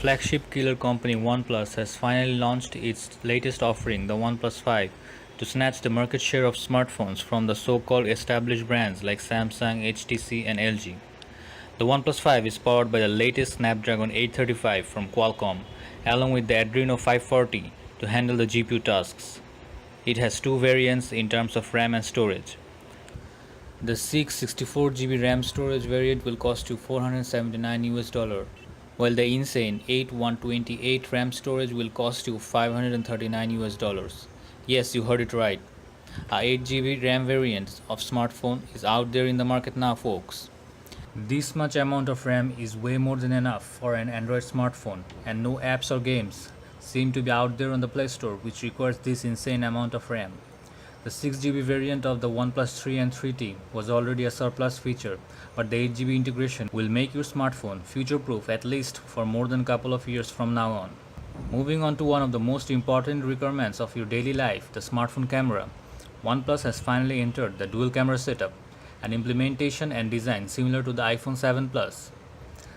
flagship killer company OnePlus has finally launched its latest offering, the OnePlus 5, to snatch the market share of smartphones from the so-called established brands like Samsung, HTC, and LG. The OnePlus 5 is powered by the latest Snapdragon 835 from Qualcomm, along with the Adreno 540 to handle the GPU tasks. It has two variants in terms of RAM and storage. The 664GB RAM storage variant will cost you $479, while the insane 8128 RAM storage will cost you $539. Yes, you heard it right. A 8GB RAM variant of smartphone is out there in the market now, folks. This much amount of RAM is way more than enough for an Android smartphone, and no apps or games seem to be out there on the Play Store which requires this insane amount of RAM. The 6GB variant of the OnePlus 3 and 3T was already a surplus feature, but the 8GB integration will make your smartphone future-proof at least for more than a couple of years from now on. Moving on to one of the most important requirements of your daily life, the smartphone camera. OnePlus has finally entered the dual camera setup, an implementation and design similar to the iPhone 7 Plus.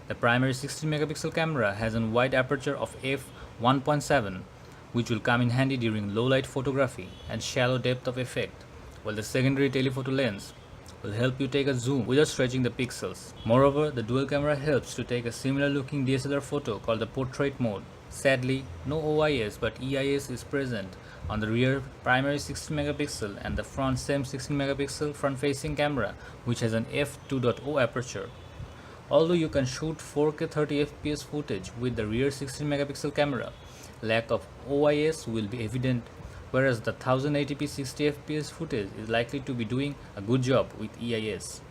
The primary 16-megapixel camera has a wide aperture of f1.7, which will come in handy during low-light photography and shallow depth of effect, while the secondary telephoto lens will help you take a zoom without stretching the pixels. Moreover, the dual camera helps to take a similar-looking DSLR photo called the portrait mode. Sadly, no OIS but EIS is present on the rear primary 16-megapixel and the front same 16-megapixel front-facing camera, which has an f2.0 aperture. Although you can shoot 4K 30fps footage with the rear 16-megapixel camera, lack of OIS will be evident, whereas the 1080p 60fps footage is likely to be doing a good job with EIS.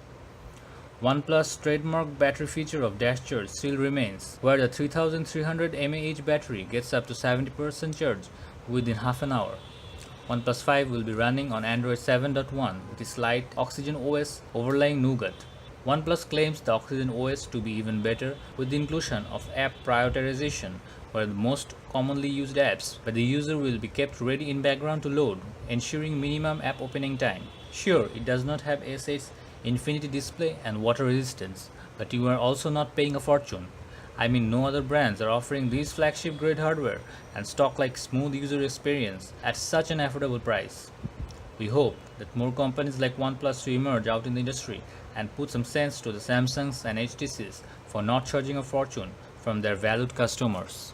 OnePlus' trademark battery feature of dash charge still remains, where the 3300 mAh battery gets up to 70% charge within half an hour. OnePlus 5 will be running on Android 7.1 with a slight Oxygen OS overlaying Nougat. OnePlus claims the Oxygen OS to be even better with the inclusion of app prioritization, where the most commonly used apps by the user will be kept ready in background to load, ensuring minimum app opening time. Sure, it does not have S8's infinity display and water resistance, but you are also not paying a fortune. I mean, no other brands are offering these flagship grade hardware and stock like smooth user experience at such an affordable price. We hope that more companies like OnePlus to emerge out in the industry and put some sense to the Samsungs and HTCs for not charging a fortune from their valued customers.